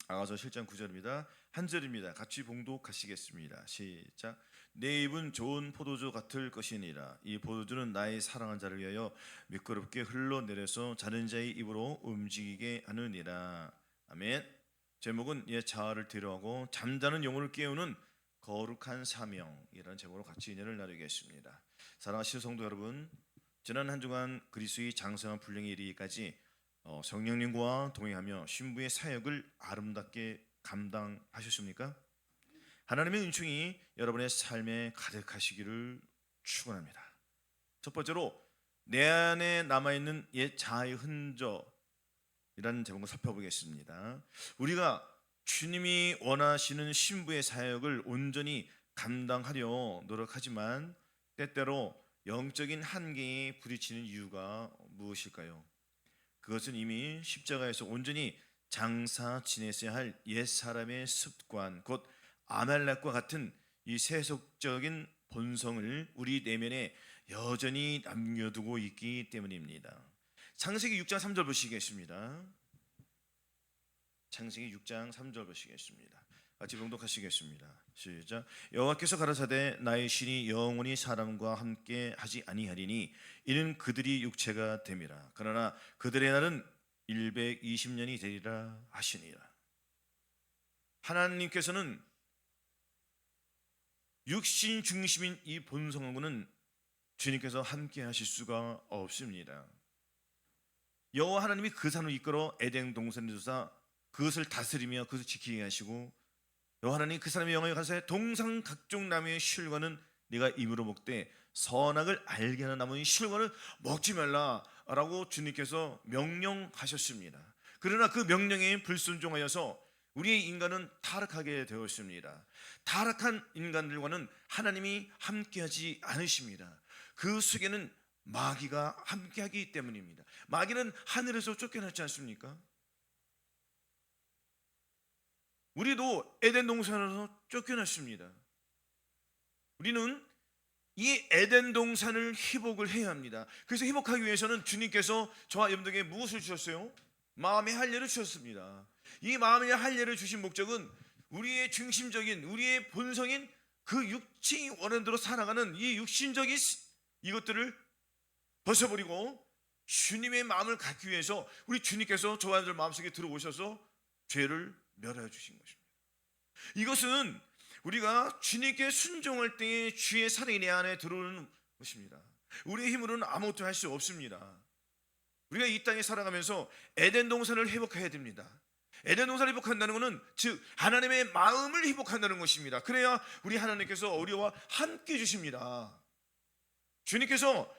아가서 7장 9절입니다. 한 절입니다. 같이 봉독하시겠습니다. 시작. 내 입은 좋은 포도주 같을 것이니라. 이 포도주는 나의 사랑한 자를 위하여 미끄럽게 흘러내려서 자는 자의 입으로 움직이게 하느니라. 아멘. 제목은 옛 자아를 뒤로하고 잠자는 영혼을 깨우는 거룩한 사명이라는 제목으로 같이 인연을 나누겠습니다. 사랑하시는 성도 여러분, 지난 한 주간 그리스도의 장성한 분량에 이르기까지 성령님과 동행하며 신부의 사역을 아름답게 감당하셨습니까? 하나님의 은총이 여러분의 삶에 가득하시기를 축원합니다. 첫 번째로 내 안에 남아있는 옛 자아의 흔적이라는 제목을 살펴보겠습니다. 우리가 주님이 원하시는 신부의 사역을 온전히 감당하려 노력하지만 때때로 영적인 한계에 부딪히는 이유가 무엇일까요? 그것은 이미 십자가에서 온전히 장사 지냈어야 할 옛사람의 습관, 곧 아말렉과 같은 이 세속적인 본성을 우리 내면에 여전히 남겨두고 있기 때문입니다. 창세기 6장 3절 보시겠습니다. 창세기 6장 3절 보시겠습니다. 같이 봉독하시겠습니다. 시작. 여호와께서 가라사대 나의 신이 영원히 사람과 함께 하지 아니하리니 이는 그들이 육체가 됨이라. 그러나 그들의 날은 120년이 되리라 하시니라. 하나님께서는 육신 중심인 이 본성하고는 주님께서 함께 하실 수가 없습니다. 여호와 하나님이 그 산을 이끌어 에덴 동산에 두사 그것을 다스리며 그것을 지키게 하시고, 여호와 하나님 그 사람의 영광에 가서 동상 각종 나무의 실과는 네가 입으로 먹되 선악을 알게 하는 나무의 실과는 먹지 말라라고 주님께서 명령하셨습니다. 그러나 그 명령에 불순종하여서 우리의 인간은 타락하게 되었습니다. 타락한 인간들과는 하나님이 함께하지 않으십니다. 그 속에는 마귀가 함께하기 때문입니다. 마귀는 하늘에서 쫓겨났지 않습니까? 우리도 에덴 동산에서 쫓겨났습니다. 우리는 이 에덴 동산을 회복을 해야 합니다. 그래서 회복하기 위해서는 주님께서 저와 여러분들에게 무엇을 주셨어요? 마음의 할례를 주셨습니다. 이 마음의 할례를 주신 목적은 우리의 중심적인, 우리의 본성인 그 육체의 원한대로 살아가는 이 육신적인 이것들을 벗어버리고 주님의 마음을 갖기 위해서 우리 주님께서 저와 여러분들 마음속에 들어오셔서 죄를 멸하여 주신 것입니다. 이것은 우리가 주님께 순종할 때에 주의 사랑이 내 안에 들어오는 것입니다. 우리의 힘으로는 아무것도 할 수 없습니다. 우리가 이 땅에 살아가면서 에덴 동산을 회복해야 됩니다. 에덴 동산을 회복한다는 것은 즉 하나님의 마음을 회복한다는 것입니다. 그래야 우리 하나님께서 우리와 함께 해주십니다. 주님께서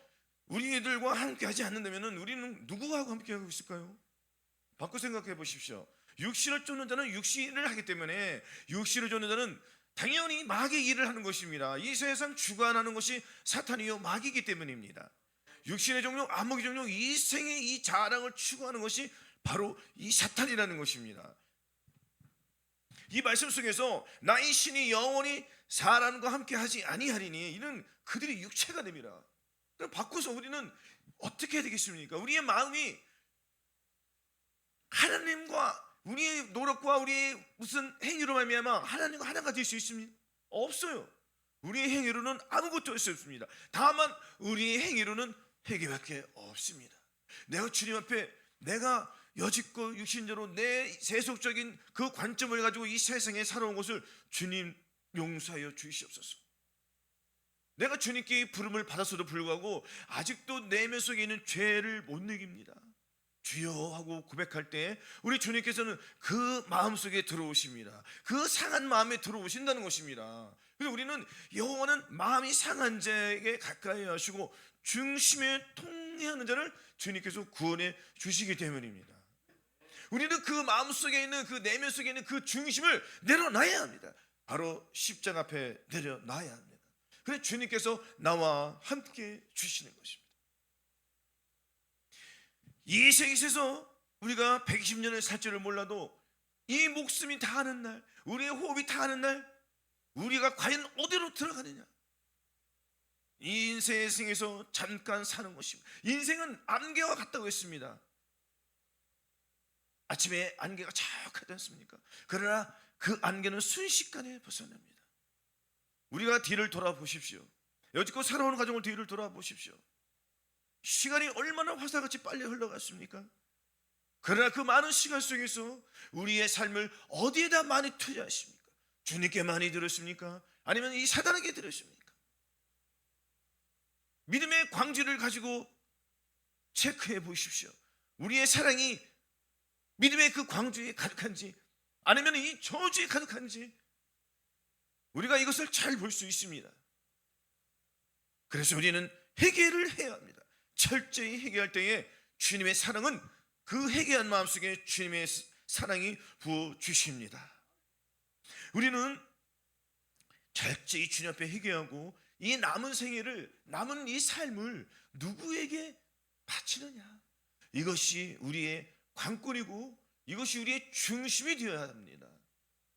우리들과 함께 하지 않는다면 우리는 누구하고 함께 하고 있을까요? 바꿔 생각해 보십시오. 육신을 쫓는 자는 육신을 하기 때문에 육신을 쫓는 자는 당연히 마귀의 일을 하는 것입니다. 이 세상 주관하는 것이 사탄이요 마귀이기 때문입니다. 육신의 정욕, 안목의 정욕, 이 생의 이 자랑을 추구하는 것이 바로 이 사탄이라는 것입니다. 이 말씀 속에서 나의 신이 영원히 사람과 함께 하지 아니하리니 이는 그들이 육체가 됩니다. 그럼 바꿔서 우리는 어떻게 해야 되겠습니까? 우리의 마음이 하나님과 우리의 노력과 우리의 무슨 행위로 말미암아 하나님과 하나가 될 수 있습니까? 없어요. 우리의 행위로는 아무것도 할 수 없습니다. 다만 우리의 행위로는 회개밖에 없습니다. 내가 주님 앞에 내가 여직고 육신적으로 내 세속적인 그 관점을 가지고 이 세상에 살아온 것을 주님 용서하여 주시옵소서. 내가 주님께 부름을 받았어도 불구하고 아직도 내면 속에 있는 죄를 못 이깁니다. 주여 하고 고백할 때 우리 주님께서는 그 마음속에 들어오십니다. 그 상한 마음에 들어오신다는 것입니다. 그래서 우리는 여호와는 마음이 상한 자에게 가까이 하시고 중심에 통해하는 자를 주님께서 구원해 주시기 때문입니다. 우리는 그 마음속에 있는 그 내면 속에 있는 그 중심을 내려놔야 합니다. 바로 십자가 앞에 내려놔야 합니다. 그래서 주님께서 나와 함께 주시는 것입니다. 이 세계에서 우리가 120년을 살 줄을 몰라도 이 목숨이 다하는 날, 우리의 호흡이 다하는 날, 우리가 과연 어디로 들어가느냐? 이 인생에서 잠깐 사는 것입니다. 인생은 안개와 같다고 했습니다. 아침에 안개가 자욱하지 않습니까? 그러나 그 안개는 순식간에 벗어납니다. 우리가 뒤를 돌아보십시오. 여지껏 살아오는 가정을 뒤를 돌아보십시오. 시간이 얼마나 화살같이 빨리 흘러갔습니까? 그러나 그 많은 시간 속에서 우리의 삶을 어디에다 많이 투자하십니까? 주님께 많이 들었습니까? 아니면 이 사단에게 들었습니까? 믿음의 광지를 가지고 체크해 보십시오. 우리의 사랑이 믿음의 그 광주에 가득한지 아니면 이 저주에 가득한지 우리가 이것을 잘 볼 수 있습니다. 그래서 우리는 회개를 해야 합니다. 철저히 회개할 때에 주님의 사랑은 그 회개한 마음속에 주님의 사랑이 부어주십니다. 우리는 철저히 주님 앞에 회개하고 이 남은 생애를, 남은 이 삶을 누구에게 바치느냐, 이것이 우리의 관건이고 이것이 우리의 중심이 되어야 합니다.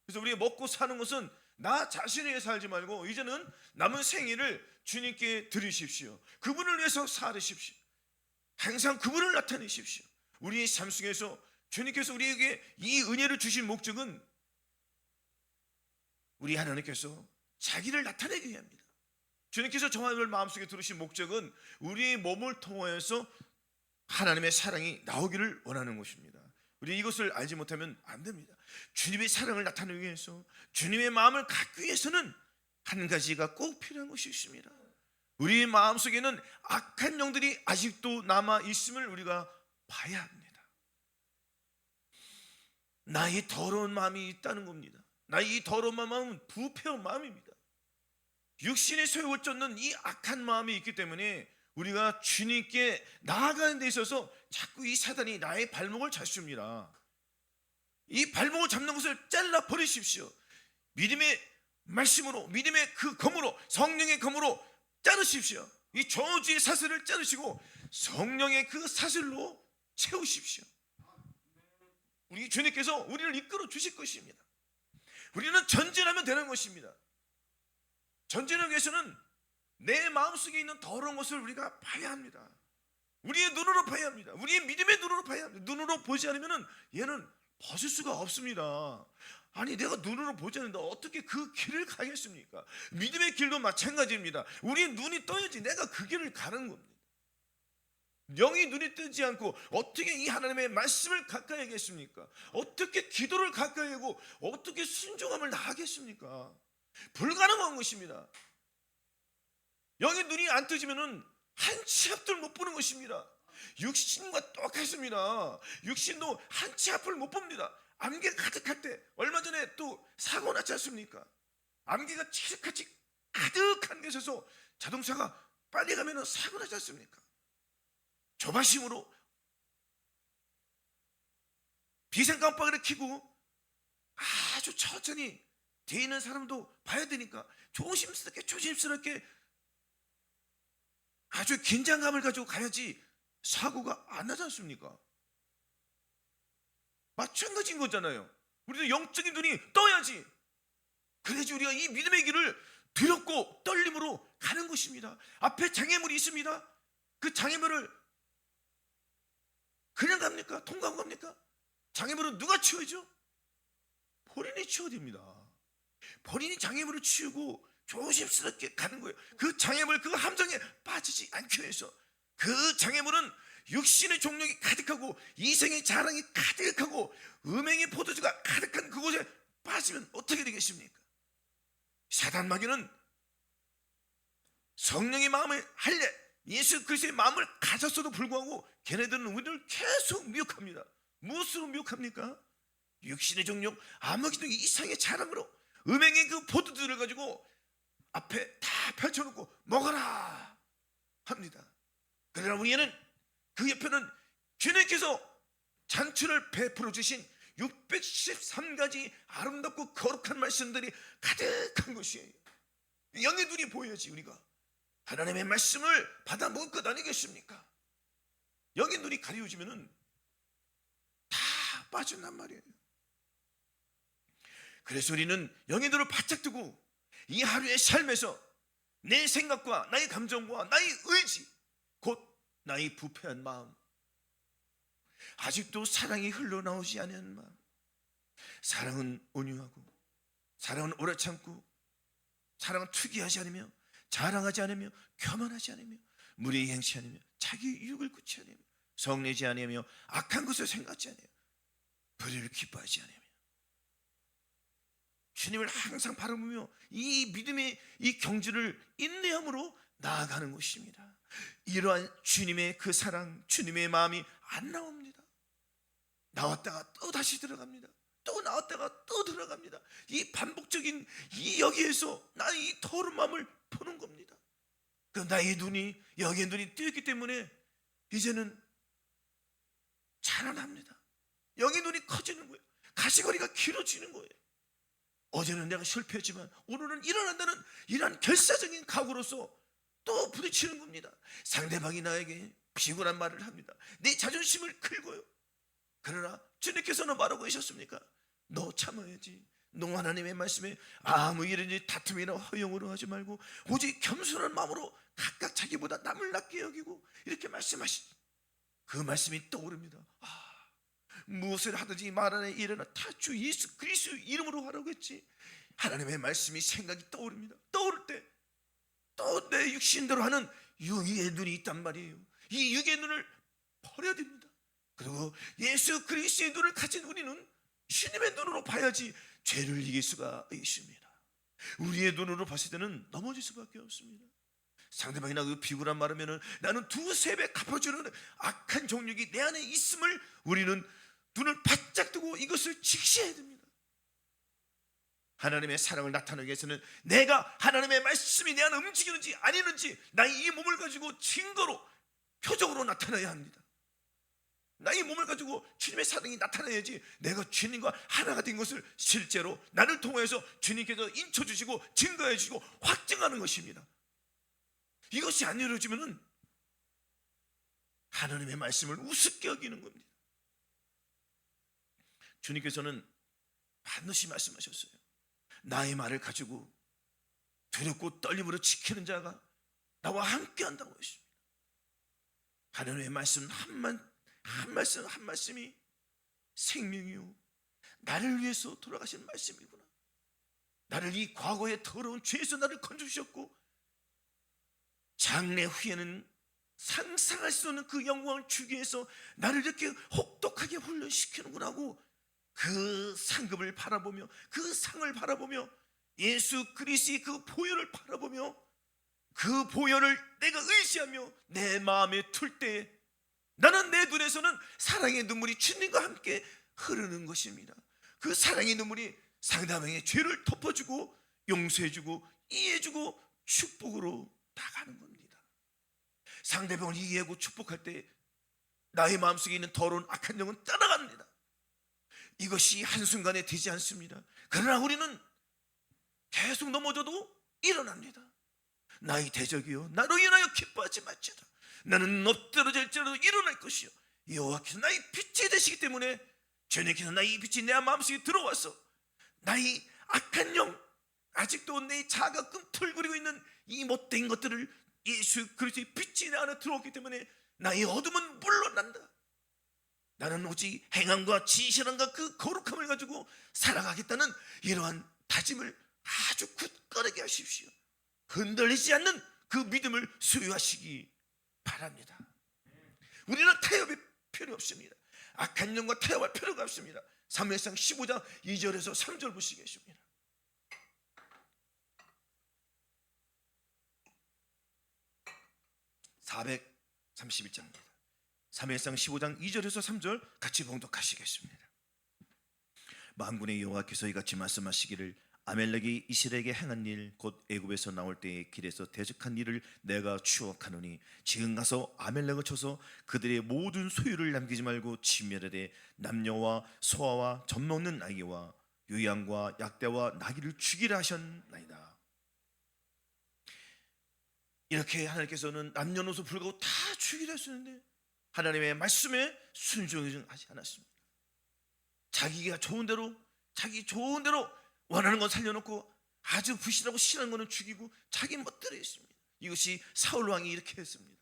그래서 우리가 먹고 사는 것은 나 자신을 위해 살지 말고 이제는 남은 생애를 주님께 드리십시오. 그분을 위해서 살으십시오. 항상 그분을 나타내십시오. 우리의 삶 속에서 주님께서 우리에게 이 은혜를 주신 목적은 우리 하나님께서 자기를 나타내기 위함입니다. 주님께서 저와 여러분 마음속에 들으신 목적은 우리의 몸을 통하여서 하나님의 사랑이 나오기를 원하는 것입니다. 우리 이것을 알지 못하면 안 됩니다. 주님의 사랑을 나타내기 위해서, 주님의 마음을 갖기 위해서는 한 가지가 꼭 필요한 것이 있습니다. 우리 마음속에는 악한 영들이 아직도 남아 있음을 우리가 봐야 합니다. 나의 더러운 마음이 있다는 겁니다. 나의 이 더러운 마음은 부패한 마음입니다. 육신의 소욕을 쫓는 이 악한 마음이 있기 때문에 우리가 주님께 나아가는 데 있어서 자꾸 이 사단이 나의 발목을 잡습니다. 이 발목을 잡는 것을 잘라 버리십시오. 믿음의 말씀으로, 믿음의 그 검으로, 성령의 검으로 자르십시오. 이 저주의 사슬을 자르시고 성령의 그 사슬로 채우십시오. 우리 주님께서 우리를 이끌어 주실 것입니다. 우리는 전진하면 되는 것입니다. 전진하기 위해서는 내 마음속에 있는 더러운 것을 우리가 봐야 합니다. 우리의 눈으로 봐야 합니다. 우리의 믿음의 눈으로 봐야 합니다. 눈으로 보지 않으면 얘는 벗을 수가 없습니다. 아니, 내가 눈으로 보지 않는데 어떻게 그 길을 가겠습니까? 믿음의 길도 마찬가지입니다. 우리의 눈이 떠야지 내가 그 길을 가는 겁니다. 영이 눈이 뜨지 않고 어떻게 이 하나님의 말씀을 가까이 하겠습니까? 어떻게 기도를 가까이 하고 어떻게 순종함을 나가겠습니까? 불가능한 것입니다. 영의 눈이 안 뜨지면은 한 치 앞을 못 보는 것입니다. 육신과 똑같습니다. 육신도 한 치 앞을 못 봅니다. 안개가 가득할 때, 얼마 전에 또 사고 났지 않습니까? 안개가 칠흑같이 가득한 곳에서 자동차가 빨리 가면 사고 나지 않습니까? 조바심으로 비상 깜빡이를 켜고 아주 천천히 뒤에 있는 사람도 봐야 되니까 조심스럽게 아주 긴장감을 가지고 가야지 사고가 안 나지 않습니까? 마찬가지인 거잖아요. 우리도 영적인 눈이 떠야지. 그래야지 우리가 이 믿음의 길을 두렵고 떨림으로 가는 것입니다. 앞에 장애물이 있습니다. 그 장애물을 그냥 갑니까? 통과하고 갑니까? 장애물은 누가 치워야죠? 본인이 치워야 됩니다. 본인이 장애물을 치우고 조심스럽게 가는 거예요. 그 장애물, 그 함정에 빠지지 않기 위해서. 그 장애물은 육신의 종력이 가득하고 이생의 자랑이 가득하고 음행의 포도주가 가득한 그곳에 빠지면 어떻게 되겠습니까? 사단 마귀는 성령의 마음을 할래, 예수 그리스도의 마음을 가졌어도 불구하고 걔네들은 우리를 계속 미혹합니다. 무엇으로 미혹합니까? 육신의 종력, 암흑의 이상의 자랑으로 음행의 그 포도주를 가지고 앞에 다 펼쳐놓고 먹어라 합니다. 그러나 우리는 그 옆에는 주님께서 잔치를 베풀어 주신 613가지 아름답고 거룩한 말씀들이 가득한 것이에요. 영의 눈이 보여야지 우리가 하나님의 말씀을 받아 먹을 것 아니겠습니까? 영의 눈이 가려지면은 다 빠진단 말이에요. 그래서 우리는 영의 눈을 바짝 뜨고 이 하루의 삶에서 내 생각과 나의 감정과 나의 의지, 곧 나의 부패한 마음, 아직도 사랑이 흘러나오지 않은 마음. 사랑은 온유하고, 사랑은 오래 참고, 사랑은 투기하지 않으며, 자랑하지 않으며, 교만하지 않으며, 무례히 행치 않으며, 자기 유익을 굳지 않으며, 성내지 않으며, 악한 것을 생각지 않으며, 불의를 기뻐하지 않으며, 주님을 항상 바라보며 이 믿음의 이 경지를 인내함으로 나아가는 것입니다. 이러한 주님의 그 사랑, 주님의 마음이 안 나옵니다. 나왔다가 또 다시 들어갑니다. 또 나왔다가 또 들어갑니다. 이 반복적인 이 여기에서 나는 이 더러운 마음을 보는 겁니다. 그럼 나의 눈이 여기에 눈이 뜨였기 때문에 이제는 자라납니다. 여기 눈이 커지는 거예요. 가시거리가 길어지는 거예요. 어제는 내가 실패했지만 오늘은 일어난다는 이러한 결사적인 각오로서 또 부딪히는 겁니다. 상대방이 나에게 비굴한 말을 합니다. 내 자존심을 긁어요. 그러나 주님께서는 말하고 계셨습니까? 너 참아야지. 너 하나님의 말씀에 아무 일인지 다툼이나 허용으로 하지 말고 오직 겸손한 마음으로 각각 자기보다 남을 낮게 여기고 이렇게 말씀하신 그 말씀이 떠오릅니다. 무엇을 하든지 말 안에 일어나 다 주 예수 그리스도 이름으로 하라고 했지. 하나님의 말씀이 생각이 떠오릅니다. 떠오를 때 또 내 육신대로 하는 육의 눈이 있단 말이에요. 이 육의 눈을 버려야 됩니다. 그리고 예수 그리스도의 눈을 가진 우리는 주님의 눈으로 봐야지 죄를 이길 수가 있습니다. 우리의 눈으로 봤을 때는 넘어질 수밖에 없습니다. 상대방이 나그 비굴한 말하면은 나는 두세 배 갚아주는 악한 정욕이 내 안에 있음을 우리는 눈을 바짝 뜨고 이것을 직시해야 됩니다. 하나님의 사랑을 나타내기 위해서는 내가 하나님의 말씀이 내 안에 움직이는지 아니는지 나의 이 몸을 가지고 증거로 표적으로 나타나야 합니다. 나의 몸을 가지고 주님의 사랑이 나타나야지 내가 주님과 하나가 된 것을 실제로 나를 통해서 주님께서 인쳐주시고 증거해 주시고 확증하는 것입니다. 이것이 안 이루어지면 하나님의 말씀을 우습게 여기는 겁니다. 주님께서는 반드시 말씀하셨어요. 나의 말을 가지고 두렵고 떨림으로 지키는 자가 나와 함께 한다고 했습니다. 하나님의 말씀 한 말씀이 생명이요 나를 위해서 돌아가신 말씀이구나. 나를 이 과거의 더러운 죄에서 나를 건져주셨고 장래 후에는 상상할 수 없는 그 영광을 주기 위해서 나를 이렇게 혹독하게 훈련시키는구나 하고 그 상급을 바라보며 그 상을 바라보며 예수 그리스도의 그 보혈을 바라보며 그 보혈을 내가 의지하며 내 마음에 둘 때 나는 내 눈에서는 사랑의 눈물이 주님과 함께 흐르는 것입니다. 그 사랑의 눈물이 상대방의 죄를 덮어주고 용서해주고 이해해주고 축복으로 나가는 겁니다. 상대방을 이해하고 축복할 때 나의 마음속에 있는 더러운 악한 영은 떠나갑니다. 이것이 한순간에 되지 않습니다. 그러나 우리는 계속 넘어져도 일어납니다. 나의 대적이여 나로 인하여 기뻐하지 말지어다. 나는 엎드러질지라도 일어날 것이요 여호와께서 나의 빛이 되시기 때문에 주님께서 나의 빛이 내 마음속에 들어와서 나의 악한 영 아직도 내 자아가 꿈틀거리고 있는 이 못된 것들을 예수 그리스도의 빛이 내 안에 들어왔기 때문에 나의 어둠은 물러난다. 나는 오직 행함과 진실함과 그 거룩함을 가지고 살아가겠다는 이러한 다짐을 아주 굳건하게 하십시오. 흔들리지 않는 그 믿음을 소유하시기 바랍니다. 우리는 타협이 필요 없습니다. 악한 영과 타협할 필요가 없습니다. 사무엘상 15장 2절에서 3절 보시겠습니다. (431장입니다) 사무엘상 15장 2절에서 3절 같이 봉독하시겠습니다. 만군의 여호와께서 이같이 말씀하시기를 아멜렉이 이스라엘에게 행한 일 곧 애굽에서 나올 때의 길에서 대적한 일을 내가 추억하노니 지금 가서 아멜렉을 쳐서 그들의 모든 소유를 남기지 말고 진멸하되 남녀와 소아와 젖먹는 아기와 요양과 약대와 나귀를 죽이라 하셨나이다. 이렇게 하나님께서는 남녀노소 불구하고 다 죽이라 하셨는데 하나님의 말씀에 순종하지 않았습니다. 자기가 좋은 대로 자기 좋은 대로 원하는 건 살려놓고 아주 불신하고 싫어하는 거는 죽이고 자기 멋대로 했습니다. 이것이 사울 왕이 이렇게 했습니다.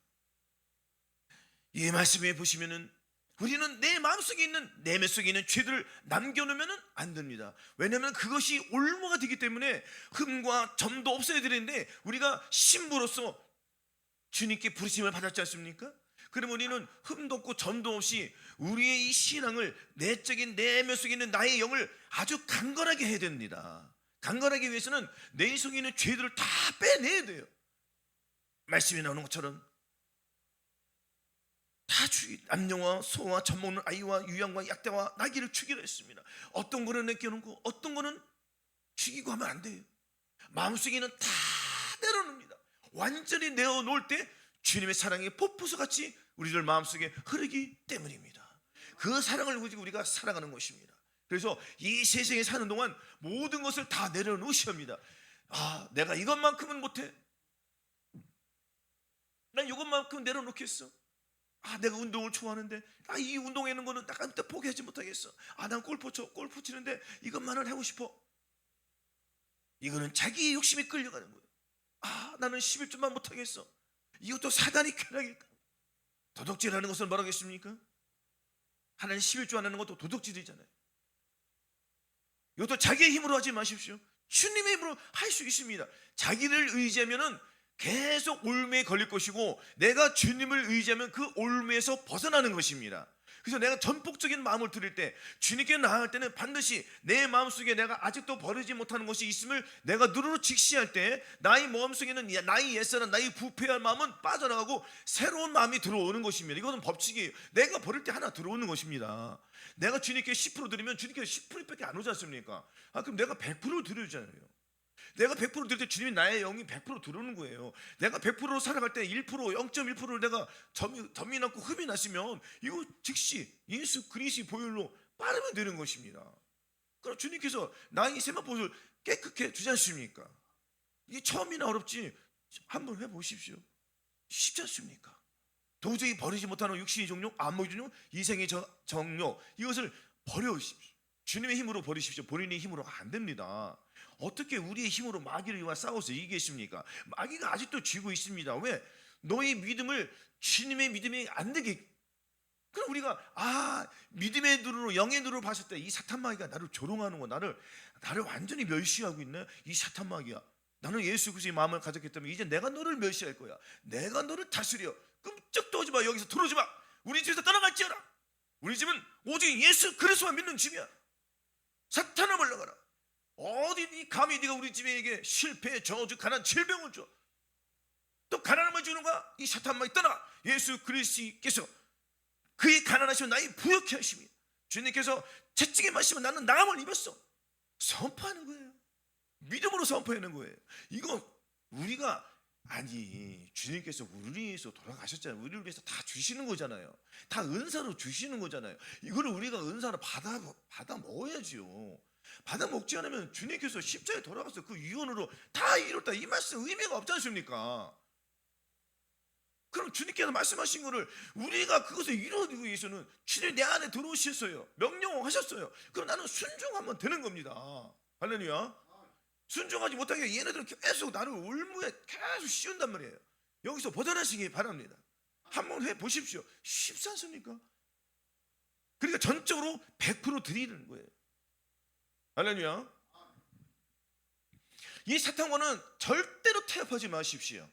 이 말씀에 보시면은 우리는 내 마음속에 있는 내면 속에 있는 죄들을 남겨놓으면 안 됩니다. 왜냐하면 그것이 올무가 되기 때문에 흠과 점도 없어야 되는데, 우리가 신부로서 주님께 부르심을 받았지 않습니까? 그럼 우리는 흠도 없고 점도 없이 우리의 이 신앙을, 내적인 내면 속에 있는 나의 영을 아주 강건하게 해야 됩니다. 강건하기 위해서는 내 속에 있는 죄들을 다 빼내야 돼요. 말씀에 나오는 것처럼 다 남녀와 소와 젖먹는 아이와 유양과 약대와 나귀를 죽이라 했습니다. 어떤 거는 내껴놓고 어떤 거는 죽이고 하면 안 돼요. 마음속에는 다 내려놓습니다. 완전히 내어놓을 때 주님의 사랑이 폭포수같이 우리들 마음속에 흐르기 때문입니다. 그 사랑을 가지고 우리가 살아가는 것입니다. 그래서 이 세상에 사는 동안 모든 것을 다 내려놓으셔야 합니다. 아, 내가 이것만큼은 못해. 난 이것만큼 내려놓겠어. 아, 내가 운동을 좋아하는데 이 운동하는 거는 약간 포기하지 못하겠어. 아, 난 골프 치는데 이것만은 하고 싶어. 이거는 자기의 욕심이 끌려가는 거예요. 아, 나는 11조만 못하겠어. 이것도 사단이 쾌락일까? 도둑질하는 것은 뭐라고 했습니까? 하나님 11조 안 하는 것도 도둑질이잖아요. 이것도 자기의 힘으로 하지 마십시오. 주님의 힘으로 할 수 있습니다. 자기를 의지하면은 계속 올무에 걸릴 것이고, 내가 주님을 의지하면 그 올무에서 벗어나는 것입니다. 그래서 내가 전폭적인 마음을 드릴 때, 주님께 나아갈 때는 반드시 내 마음속에 내가 아직도 버리지 못하는 것이 있음을 내가 눈으로 직시할 때, 나의 마음속에는 나의 옛사람, 나의 부패한 마음은 빠져나가고 새로운 마음이 들어오는 것입니다. 이것은 법칙이에요. 내가 버릴 때 하나 들어오는 것입니다. 내가 주님께 10% 드리면 주님께 10%밖에 안 오지 않습니까? 아, 그럼 내가 100% 드려야잖아요. 내가 100% 드릴 때 주님이 나의 영이 100% 들어오는 거예요. 내가 100%로 살아갈 때 1%, 0.1%를 내가 점이 났고 흠이 났으면 이거 즉시 예수 그리스도의 보혈로 빠르면 되는 것입니다. 그럼 주님께서 나의 세마포를 깨끗게 주지 않습니까? 이게 처음이나 어렵지, 한번 해보십시오. 쉽지 않습니까? 도저히 버리지 못하는 육신의 정욕, 안목의 정욕, 이생의 정욕, 이것을 버려오십시오. 주님의 힘으로 버리십시오. 본인의 힘으로 안 됩니다. 어떻게 우리의 힘으로 마귀를 싸워서 이기겠습니까? 마귀가 아직도 쥐고 있습니다. 왜? 너의 믿음을 주님의 믿음이 안 되게. 그럼 우리가 믿음의 눈으로, 영의 눈으로 봤을 때 이 사탄 마귀가 나를 조롱하는 거, 나를 완전히 멸시하고 있네. 이 사탄 마귀야. 나는 예수 그리스도의 마음을 가졌기 때문에 이제 내가 너를 멸시할 거야. 내가 너를 다스려. 끔찍도 오지 마. 여기서 들어오지 마. 우리 집에서 떠나갈지어라. 우리 집은 오직 예수 그리스도만 믿는 집이야. 사탄아 물러가라. 어디 감히 네가 우리 집에게 실패, 저주, 가난, 질병을 줘. 또 가난함을 주는가? 이 사탄마귀 떠나. 예수 그리스도께서 그의 가난하시면 나의 부욕케 하시며, 주님께서 채찍에 맞으면 나는 나음을 입었어. 선포하는 거예요. 믿음으로 선포하는 거예요. 이거 우리가, 아니, 주님께서 우리를 위해서 돌아가셨잖아요. 우리를 위해서 다 주시는 거잖아요. 다 은사로 주시는 거잖아요. 이거를 우리가 은사로 받아 먹어야지요. 받아 먹지 않으면 주님께서 십자가에 돌아가서 그 유언으로 다 이뤘다, 이 말씀 의미가 없지 않습니까? 그럼 주님께서 말씀하신 거를 우리가 그것을 이루기 위해서는 주님 내 안에 들어오셨어요. 명령하셨어요. 그럼 나는 순종하면 되는 겁니다. 할렐루야. 순종하지 못하게 얘네들은 계속 나를 올무에 계속 씌운단 말이에요. 여기서 벗어나시기 바랍니다. 한번 해보십시오. 쉽지 않습니까? 그러니까 전적으로 100% 드리는 거예요. 할렐루야. 이 사탄과는 절대로 타협하지 마십시오.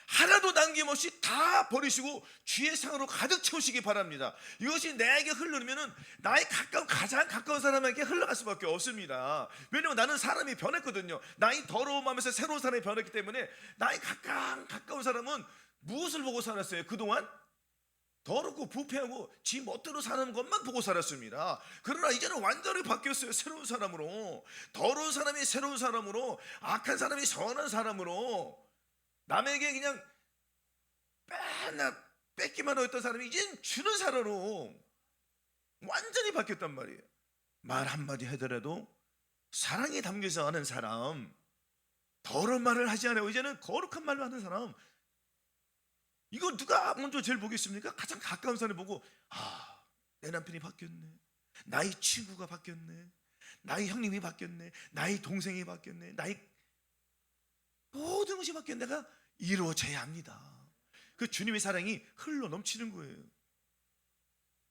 하나도 남김없이 다 버리시고 주의 상으로 가득 채우시기 바랍니다. 이것이 내게 흐르면 나의 가장 가까운 사람에게 흘러갈 수밖에 없습니다. 왜냐하면 나는 사람이 변했거든요. 나의 더러운 마음에서 새로운 사람이 변했기 때문에 나의 가까운 사람은 무엇을 보고 살았어요? 그동안 더럽고 부패하고 지 멋대로 사는 것만 보고 살았습니다. 그러나 이제는 완전히 바뀌었어요. 새로운 사람으로. 더러운 사람이 새로운 사람으로, 악한 사람이 선한 사람으로, 남에게 그냥 맨날 뺏기만 했던 사람이 이제는 주는 사람으로 완전히 바뀌었단 말이에요. 말 한마디 하더라도 사랑이 담겨서 하는 사람, 더러운 말을 하지 않아요. 이제는 거룩한 말을 하는 사람. 이거 누가 먼저 제일 보겠습니까? 가장 가까운 사람이 보고, 내 남편이 바뀌었네, 나의 친구가 바뀌었네, 나의 형님이 바뀌었네, 나의 동생이 바뀌었네, 나의 모든 것이 바뀌었네. 내가 이루어져야 합니다. 그 주님의 사랑이 흘러 넘치는 거예요.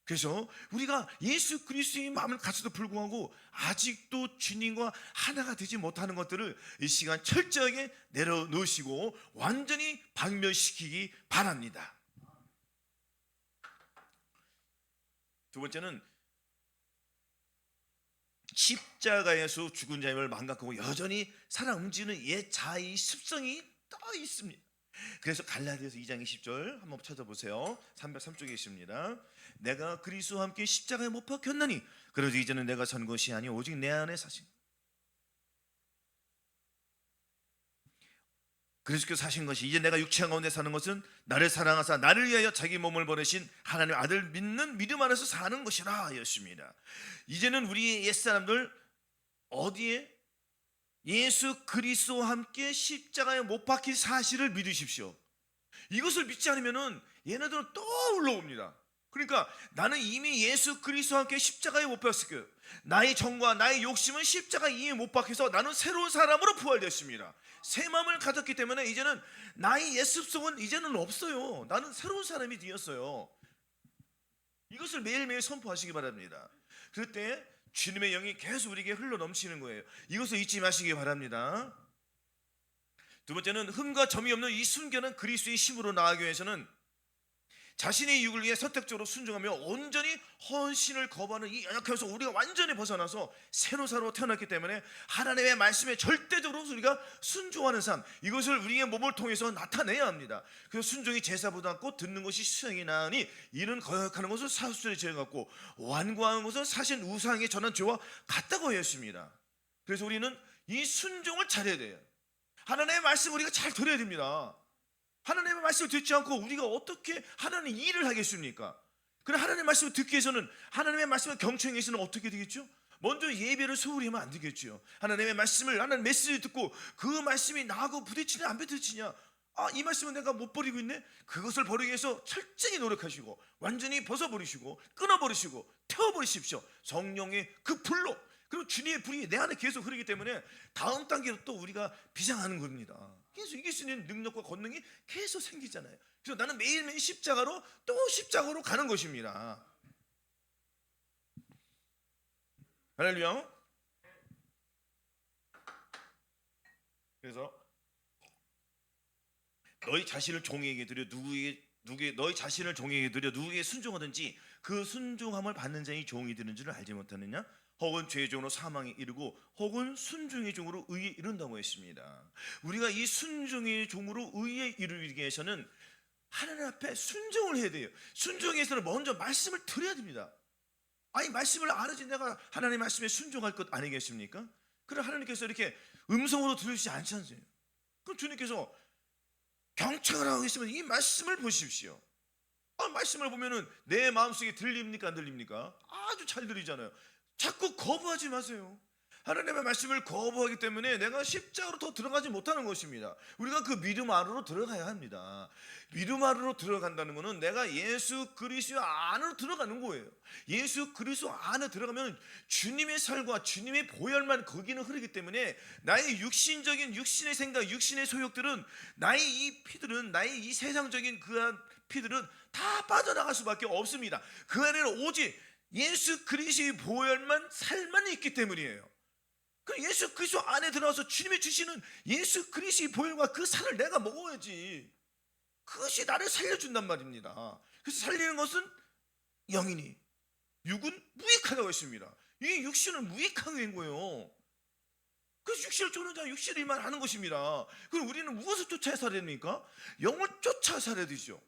그래서 우리가 예수 그리스도의 마음을 가져도 불구하고 아직도 주님과 하나가 되지 못하는 것들을 이 시간 철저하게 내려놓으시고 완전히 박멸시키기 바랍니다. 두 번째는 십자가에서 죽은 자임을 망각하고 여전히 살아 움직이는 옛 자의 습성이 또 있습니다. 그래서 갈라디아서 2장 20절 한번 찾아보세요. 303쪽에 있습니다. 내가 그리스도와 함께 십자가에 못 박혔나니 그래도 이제는 내가 산 것이 아니 오직 내 안에 사신 그리스도께서 사신 것이 이제 내가 육체 가운데 사는 것은 나를 사랑하사 나를 위하여 자기 몸을 버리신 하나님의 아들 믿는 믿음 안에서 사는 것이라 였습니다. 이제는 우리 옛사람들 어디에? 예수 그리스도와 함께 십자가에 못 박힌 사실을 믿으십시오. 이것을 믿지 않으면 얘네들은 또 올라옵니다. 그러니까 나는 이미 예수 그리스도와 함께 십자가에 못 박혔어요. 나의 정과 나의 욕심은 십자가에 이미 못 박혀서 나는 새로운 사람으로 부활됐습니다. 새 마음을 가졌기 때문에 이제는 나의 옛 습성은 이제는 없어요. 나는 새로운 사람이 되었어요. 이것을 매일매일 선포하시기 바랍니다. 그럴 때 주님의 영이 계속 우리에게 흘러 넘치는 거예요. 이것을 잊지 마시기 바랍니다. 두 번째는 흠과 점이 없는 이 순결한 그리스도의 힘으로 나아가기 위해서는 자신의 육을 위해 선택적으로 순종하며 온전히 헌신을 거부하는 이 연약함에서 우리가 완전히 벗어나서 새로 사로 태어났기 때문에 하나님의 말씀에 절대적으로 우리가 순종하는 삶, 이것을 우리의 몸을 통해서 나타내야 합니다. 그래서 순종이 제사보다 낫고 듣는 것이 수양이 나으니 이는 거역하는 것은 사수의 죄 같고 완고하는 것은 사신 우상에 전한 죄와 같다고 했습니다. 그래서 우리는 이 순종을 잘해야 돼요. 하나님의 말씀 우리가 잘 들어야 됩니다. 하나님의 말씀을 듣지 않고 우리가 어떻게 하나님의 일을 하겠습니까? 그럼 하나님의 말씀을 듣기 위해서는 하나님의 말씀을 경청하기 위해서는 어떻게 되겠죠? 먼저 예배를 소홀히 하면 안 되겠죠. 하나님의 말씀을 하나님 메시지를 듣고 그 말씀이 나하고 부딪히냐 안 부딪히냐, 이 말씀은 내가 못 버리고 있네. 그것을 버리기 위해서 철저히 노력하시고 완전히 벗어버리시고 끊어버리시고 태워버리십시오. 성령의 그 불로. 그리고 주님의 불이 내 안에 계속 흐르기 때문에 다음 단계로 또 우리가 비장하는 겁니다. 계속 이길 수 있는 능력과 권능이 계속 생기잖아요. 그래서 나는 매일매일 십자가로 또 십자가로 가는 것입니다. 할렐루야. 그래서 너희 자신을 종에게 드려 너희 자신을 종에게 드려 누구에게 순종하든지 그 순종함을 받는 자의 종이 되는 줄을 알지 못하느냐? 혹은 죄의 종으로 사망에 이르고 혹은 순종의 종으로 의에 이른다고 했습니다. 우리가 이 순종의 종으로 의에 이르기 위해서는 하나님 앞에 순종을 해야 돼요. 순종에 위해서는 먼저 말씀을 들어야 됩니다. 아니 말씀을 알아야지 내가 하나님의 말씀에 순종할 것 아니겠습니까? 그럼 하나님께서 이렇게 음성으로 들으시지 않잖아요. 그럼 주님께서 경청을 하고 계시면 이 말씀을 보십시오. 말씀을 보면은 내 마음속에 들립니까 안 들립니까? 아주 잘 들리잖아요. 자꾸 거부하지 마세요. 하나님의 말씀을 거부하기 때문에 내가 십자가로 더 들어가지 못하는 것입니다. 우리가 그 믿음 안으로 들어가야 합니다. 믿음 안으로 들어간다는 것은 내가 예수 그리스도 안으로 들어가는 거예요. 예수 그리스도 안에 들어가면 주님의 살과 주님의 보혈만 거기는 흐르기 때문에 나의 육신의 생각, 육신의 소욕들은 나의 이 피들은 나의 이 세상적인 그한 피들은 다 빠져나갈 수밖에 없습니다. 그 안에는 오직 예수 그리스도의 보혈만 살만 있기 때문이에요. 그 예수 그리스도 안에 들어가서 주님이 주시는 예수 그리스도의 보혈과 그 살을 내가 먹어야지. 그것이 나를 살려준단 말입니다. 그래서 살리는 것은 영이니 육은 무익하다고 했습니다. 이 육신은 무익하게 된 거예요. 그래서 육신을 쫓는 자는 육신을 일만 하는 것입니다. 그럼 우리는 무엇을 쫓아야 살아야 됩니까? 영을 쫓아 살아야 되죠.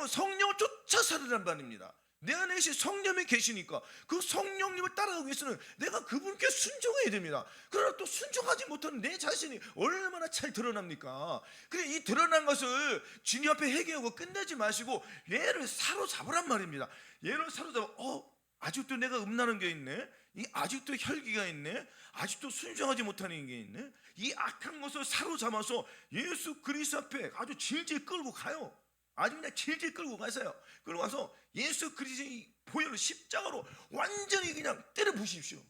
성령을 쫓아 살아란 말입니다. 내 안에 계신 성령이 계시니까 그 성령님을 따라가기 위해서는 내가 그분께 순종해야 됩니다. 그러나 또 순종하지 못하는 내 자신이 얼마나 잘 드러납니까? 그래 이 드러난 것을 주님 앞에 회개하고 끝내지 마시고 얘를 사로잡으란 말입니다. 얘를 사로잡아 아직도 내가 음란한 게 있네. 아직도 혈기가 있네. 아직도 순종하지 못하는 게 있네. 이 악한 것을 사로잡아서 예수 그리스도 앞에 아주 질질 끌고 가요. 아주 그냥 질질 끌고 가세요. 끌고 가서 예수 그리스도의 보혈로 십자가로 완전히 그냥 때려 부십시오.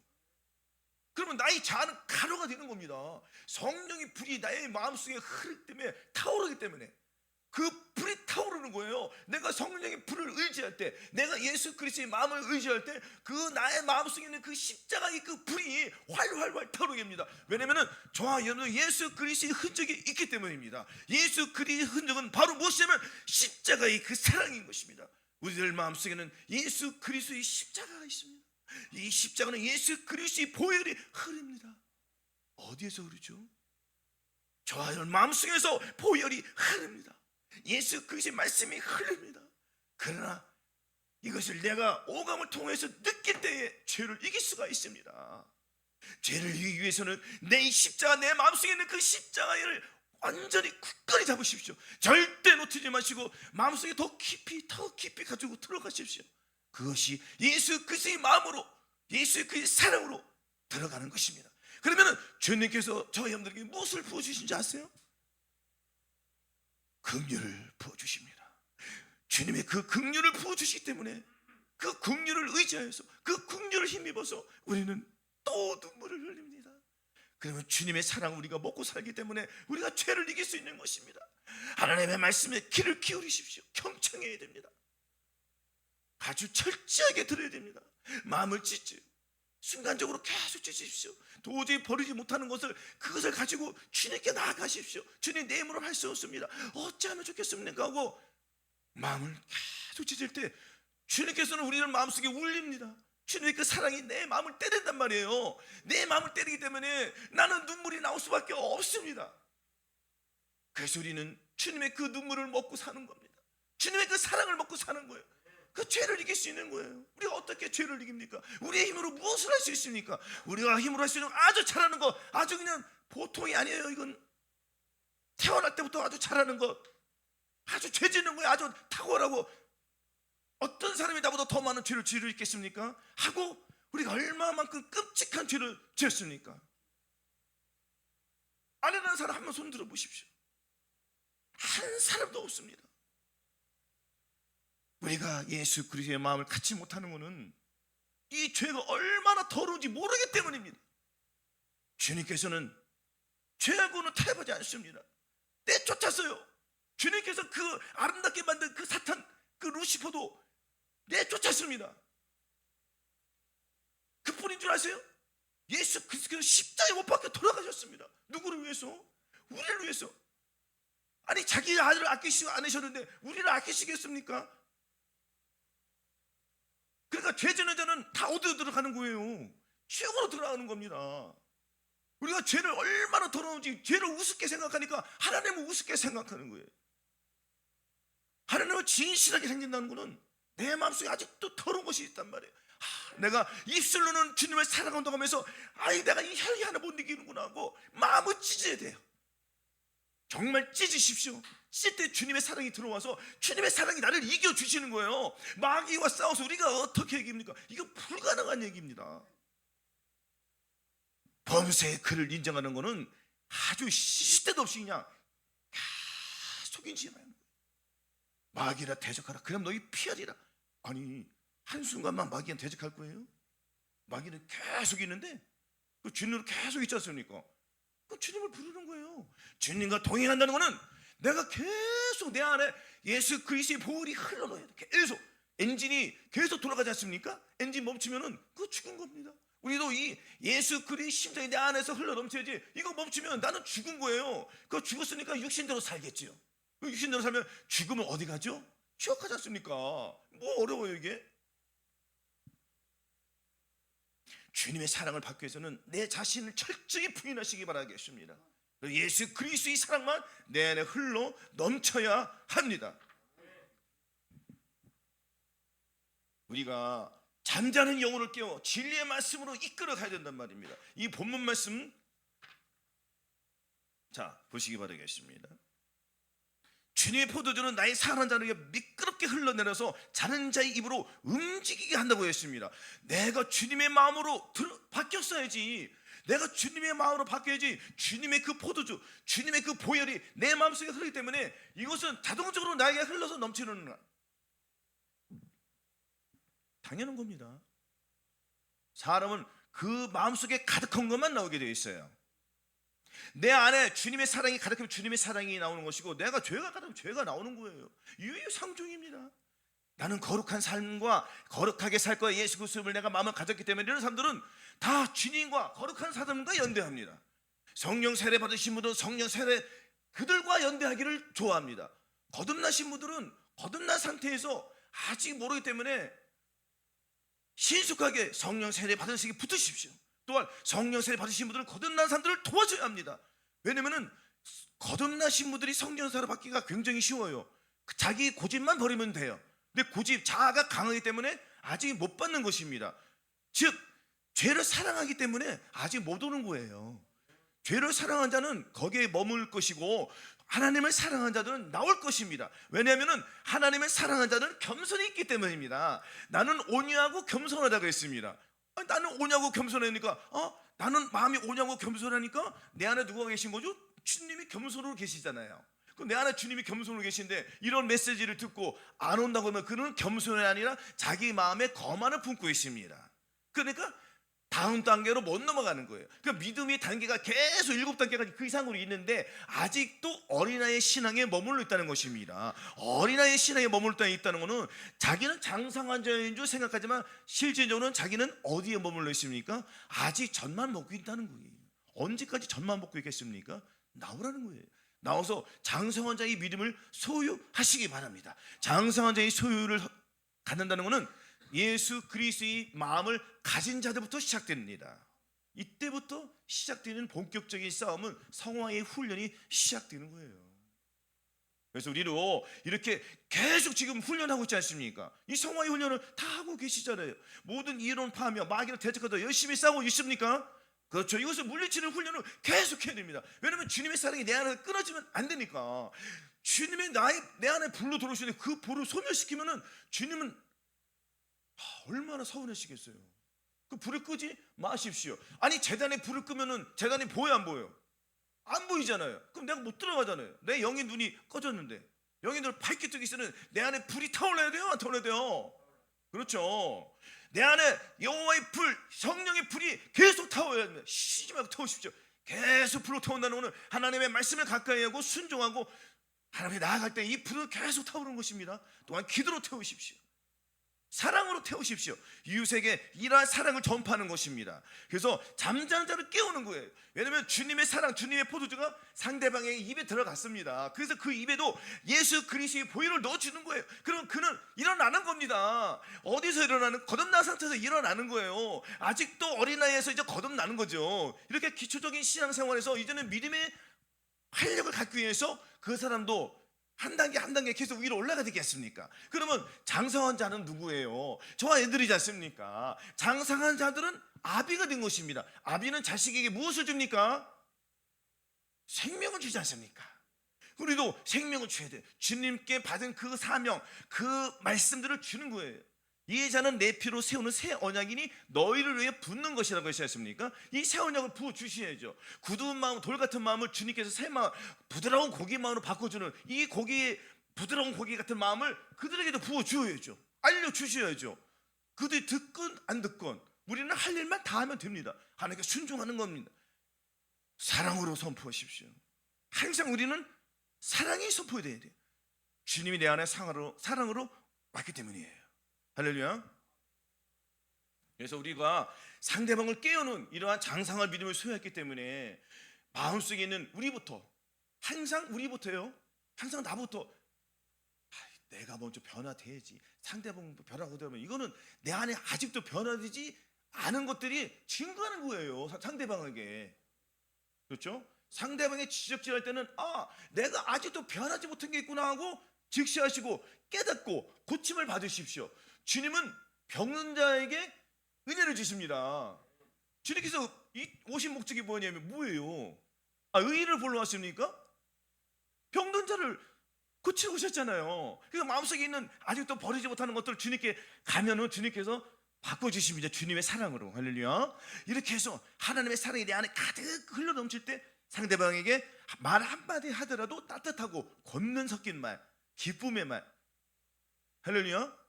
그러면 나의 자아는 가루가 되는 겁니다. 성령의 불이 나의 마음속에 흐르기 때문에 타오르기 때문에 그 불이 타오르는 거예요. 내가 성령의 불을 의지할 때, 내가 예수 그리스도의 마음을 의지할 때, 그 나의 마음속에 있는 그 십자가의 그 불이 활활활 타오르게 합니다. 왜냐면은 저와 여러분 예수 그리스도의 흔적이 있기 때문입니다. 예수 그리스도의 흔적은 바로 무엇이냐면 십자가의 그 사랑인 것입니다. 우리들 마음속에는 예수 그리스도의 십자가가 있습니다. 이 십자가는 예수 그리스도의 보혈이 흐릅니다. 어디에서 흐르죠? 저와 여러분 마음속에서 보혈이 흐릅니다. 예수 그리스도의 말씀이 흐릅니다. 그러나 이것을 내가 오감을 통해서 느낄 때에 죄를 이길 수가 있습니다. 죄를 이기기 위해서는 내 십자가, 내 마음속에 있는 그 십자가를 완전히 굳건히 잡으십시오. 절대 놓치지 마시고 마음속에 더 깊이 가지고 들어가십시오. 그것이 예수 그리스도의 마음으로, 예수 그리스도의 사랑으로 들어가는 것입니다. 그러면 주님께서 저희 여러분들에게 무엇을 부어주신지 아세요? 긍휼을 부어주십니다. 주님의 그 긍휼을 부어주시기 때문에 그 긍휼을 의지하여서, 그 긍휼을 힘입어서 우리는 또 눈물을 흘립니다. 그러면 주님의 사랑을 우리가 먹고 살기 때문에 우리가 죄를 이길 수 있는 것입니다. 하나님의 말씀에 귀를 기울이십시오. 경청해야 됩니다. 아주 철저하게 들어야 됩니다. 마음을 찢지, 순간적으로 계속 찢으십시오. 도저히 버리지 못하는 것을, 그것을 가지고 주님께 나아가십시오. 주님, 내 힘으로 할 수 없습니다. 어찌하면 좋겠습니까 하고 마음을 계속 찢을 때 주님께서는 우리를 마음속에 울립니다. 주님의 그 사랑이 내 마음을 때린단 말이에요. 내 마음을 때리기 때문에 나는 눈물이 나올 수밖에 없습니다. 그래서 우리는 주님의 그 눈물을 먹고 사는 겁니다. 주님의 그 사랑을 먹고 사는 거예요. 그 죄를 이길 수 있는 거예요. 우리가 어떻게 죄를 이깁니까? 우리의 힘으로 무엇을 할 수 있습니까? 우리가 힘으로 할 수 있는 아주 잘하는 거, 아주 그냥 보통이 아니에요. 이건 태어날 때부터 아주 잘하는 것, 아주 죄 짓는 거예요. 아주 탁월하고. 어떤 사람이 나보다 더 많은 죄를 지을 수 있겠습니까? 하고 우리가 얼마만큼 끔찍한 죄를 지었습니까? 안 해는 사람 한번 손 들어 보십시오. 한 사람도 없습니다. 우리가 예수 그리스도의 마음을 갖지 못하는 것은 이 죄가 얼마나 더러운지 모르기 때문입니다. 주님께서는 죄하고는 타협하지 않습니다. 내쫓았어요. 주님께서 그 아름답게 만든 그 사탄, 그 루시퍼도 내쫓았습니다. 그뿐인 줄 아세요? 예수 그리스도께서 십자가에 못 박혀 돌아가셨습니다. 누구를 위해서? 우리를 위해서. 아니, 자기 아들을 아끼시지 않으셨는데 우리를 아끼시겠습니까? 그러니까 죄 짓는 자는 다 어디로 들어가는 거예요? 지옥으로 들어가는 겁니다. 우리가 죄를 얼마나 더러운지, 죄를 우습게 생각하니까 하나님은 우습게 생각하는 거예요. 하나님은 진실하게 생긴다는 것은 내 마음속에 아직도 더러운 것이 있단 말이에요. 내가 입술로는 주님을 사랑한다고 하면서 내가 이 혈기 하나 못 이기는구나 하고 마음을 찢어야 돼요. 정말 찢으십시오. 찢을 때 주님의 사랑이 들어와서 주님의 사랑이 나를 이겨주시는 거예요. 마귀와 싸워서 우리가 어떻게 이깁니까? 이거 불가능한 얘기입니다. 범죄의 그를 인정하는 것은 아주 시시때도 없이 그냥 계속 인정하는 거예요. 마귀라 대적하라. 그럼 너희 피하리라. 아니, 한순간만 마귀한테 대적할 거예요? 마귀는 계속 있는데 그 주님은 계속 있지 않습니까? 그 주님을 부르는 거예요. 주님과 동행한다는 것은 내가 계속 내 안에 예수 그리스도의 보혈이 흘러가야 돼. 계속 엔진이 계속 돌아가지 않습니까? 엔진 멈추면은 그거 죽은 겁니다. 우리도 이 예수 그리스도의 심장이 내 안에서 흘러 넘쳐야지. 이거 멈추면 나는 죽은 거예요. 그거 죽었으니까 육신대로 살겠지요. 육신대로 살면 죽으면 어디 가죠? 지옥 가지 않습니까? 뭐 어려워요 이게? 주님의 사랑을 받기 위해서는 내 자신을 철저히 부인하시기 바라겠습니다. 예수 그리스도의 사랑만 내 안에 흘러 넘쳐야 합니다. 우리가 잠자는 영혼을 깨워 진리의 말씀으로 이끌어 가야 된단 말입니다. 이 본문 말씀 자 보시기 바라겠습니다. 주님의 포도주는 나의 사랑하는 자에게 미끄럽게 흘러내려서 자는 자의 입으로 움직이게 한다고 했습니다. 내가 주님의 마음으로 바뀌었어야지. 내가 주님의 마음으로 바뀌어야지. 주님의 그 포도주, 주님의 그 보혈이 내 마음속에 흐르기 때문에 이것은 자동적으로 나에게 흘러서 넘치는 당연한 겁니다. 사람은 그 마음속에 가득한 것만 나오게 되어 있어요. 내 안에 주님의 사랑이 가득하면 주님의 사랑이 나오는 것이고, 내가 죄가 가득하면 죄가 나오는 거예요. 유유상종입니다. 나는 거룩한 삶과 거룩하게 살 거야, 예수 그리스도를 내가 마음을 가졌기 때문에, 이런 사람들은 다 주님과 거룩한 사람과 연대합니다. 성령 세례 받으신 분들은 성령 세례 그들과 연대하기를 좋아합니다. 거듭나신 분들은 거듭난 상태에서 아직 모르기 때문에 신속하게 성령 세례 받으시기 붙으십시오. 또한 성령 세례 받으신 분들은 거듭난 사람들을 도와줘야 합니다. 왜냐면은 거듭나신 분들이 성령 세례 받기가 굉장히 쉬워요. 자기 고집만 버리면 돼요. 근데 고집, 자아가 강하기 때문에 아직 못 받는 것입니다. 즉 죄를 사랑하기 때문에 아직 못 오는 거예요. 죄를 사랑한 자는 거기에 머물 것이고, 하나님을 사랑한 자들은 나올 것입니다. 왜냐하면 하나님을 사랑한 자들은 겸손이 있기 때문입니다. 나는 온유하고 겸손하다고 했습니다. 나는 온유하고 겸손하니까, 나는 마음이 온유하고 겸손하니까 내 안에 누가 계신 거죠? 주님이 겸손으로 계시잖아요. 그럼 내 안에 주님이 겸손으로 계신데, 이런 메시지를 듣고 안 온다고 하면 그는 겸손이 아니라 자기 마음에 거만을 품고 있습니다. 그러니까 다음 단계로 못 넘어가는 거예요. 그 믿음의 단계가 계속 7단계가 그 이상으로 있는데 아직도 어린아이의 신앙에 머물러 있다는 것입니다. 어린아이의 신앙에 머물러 있다는 것은 자기는 장성한 자인 줄 생각하지만 실질적으로는 자기는 어디에 머물러 있습니까? 아직 젖만 먹고 있다는 거예요. 언제까지 젖만 먹고 있겠습니까? 나오라는 거예요. 나와서 장성한 자의 믿음을 소유하시기 바랍니다. 장성한 자의 소유를 갖는다는 것은 예수 그리스도의 마음을 가진 자들부터 시작됩니다. 이때부터 시작되는 본격적인 싸움은 성화의 훈련이 시작되는 거예요. 그래서 우리도 이렇게 계속 지금 훈련하고 있지 않습니까? 이 성화의 훈련을 다 하고 계시잖아요. 모든 이론파하며 마귀를 대적하다 열심히 싸우고 있습니까? 그렇죠. 이것을 물리치는 훈련을 계속 해야 됩니다. 왜냐하면 주님의 사랑이 내 안에서 끊어지면 안 되니까. 주님이 내 안에 불로 들어오시는데 그 불을 소멸시키면은 주님은 얼마나 서운하시겠어요. 그 불을 끄지 마십시오. 아니 재단에 불을 끄면은 재단이 보여 안 보여? 안 보이잖아요. 그럼 내가 못 들어가잖아요. 내 영의 눈이 꺼졌는데, 영의 눈을 밝게 뜨기 위해서는 내 안에 불이 타올라야 돼요, 안 타올라야 돼요? 그렇죠. 내 안에 여호와의 불, 성령의 불이 계속 타오야 됩니다. 쉬지 말고 타오십시오. 계속 불로 타온다는 것은 하나님의 말씀을 가까이 하고 순종하고 하나님께 나아갈 때 이 불은 계속 타오르는 것입니다. 또한 기도로 태우십시오. 사랑으로 태우십시오. 이웃에게 이러한 사랑을 전파하는 것입니다. 그래서 잠자는 자를 깨우는 거예요. 왜냐하면 주님의 사랑, 주님의 포도주가 상대방의 입에 들어갔습니다. 그래서 그 입에도 예수 그리스도의 보혈을 넣어주는 거예요. 그럼 그는 일어나는 겁니다. 어디서 일어나는? 거듭난 상태에서 일어나는 거예요. 아직도 어린아이에서 이제 거듭나는 거죠. 이렇게 기초적인 신앙생활에서 이제는 믿음의 활력을 갖기 위해서 그 사람도 한 단계 한 단계 계속 위로 올라가야 되겠습니까? 그러면 장성한 자는 누구예요? 저와 애들이지 않습니까? 장성한 자들은 아비가 된 것입니다. 아비는 자식에게 무엇을 줍니까? 생명을 주지 않습니까? 우리도 생명을 줘야 돼요. 주님께 받은 그 사명, 그 말씀들을 주는 거예요. 이 자는 내 피로 세우는 새 언약이니 너희를 위해 붓는 것이라고 하셨습니까? 이 새 언약을 부어 주셔야죠. 굳은 마음, 돌 같은 마음을 주님께서 새 마음, 부드러운 고기 마음으로 바꿔주는 이 고기, 부드러운 고기 같은 마음을 그들에게도 부어 주어야죠. 알려 주셔야죠. 그들이 듣건 안 듣건 우리는 할 일만 다 하면 됩니다. 하나님께 순종하는 겁니다. 사랑으로 선포하십시오. 항상 우리는 사랑이 선포돼야 돼요. 주님이 내 안에 사랑으로 왔기 때문이에요. 할렐루야. 그래서 우리가 상대방을 깨우는 이러한 장성한 믿음을 소유했기 때문에 마음속에 있는 우리부터, 항상 우리부터요, 항상 나부터 내가 먼저 변화돼야지, 상대방 변화가 되면 이거는 내 안에 아직도 변화되지 않은 것들이 증거하는 거예요. 상대방에게. 그렇죠? 상대방의 지적질할 때는 내가 아직도 변하지 못한 게 있구나 하고 직시하시고 깨닫고 고침을 받으십시오. 주님은 병든 자에게 은혜를 주십니다. 주님께서 오신 목적이 뭐예요? 의의를 보러 왔습니까? 병든 자를 고치러 오셨잖아요. 그래서 마음속에 있는 아직도 버리지 못하는 것들을 주님께 가면은 주님께서 바꿔주십니다. 주님의 사랑으로. 할렐루야. 이렇게 해서 하나님의 사랑이 내 안에 가득 흘러 넘칠 때 상대방에게 말 한마디 하더라도 따뜻하고 권면 섞인 말, 기쁨의 말. 할렐루야.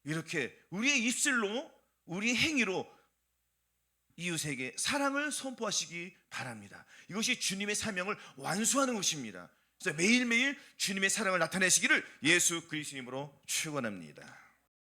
이렇게 우리의 입술로, 우리 행위로 이웃에게 사랑을 선포하시기 바랍니다. 이것이 주님의 사명을 완수하는 것입니다. 그래서 매일매일 주님의 사랑을 나타내시기를 예수 그리스도 이름으로 축원합니다.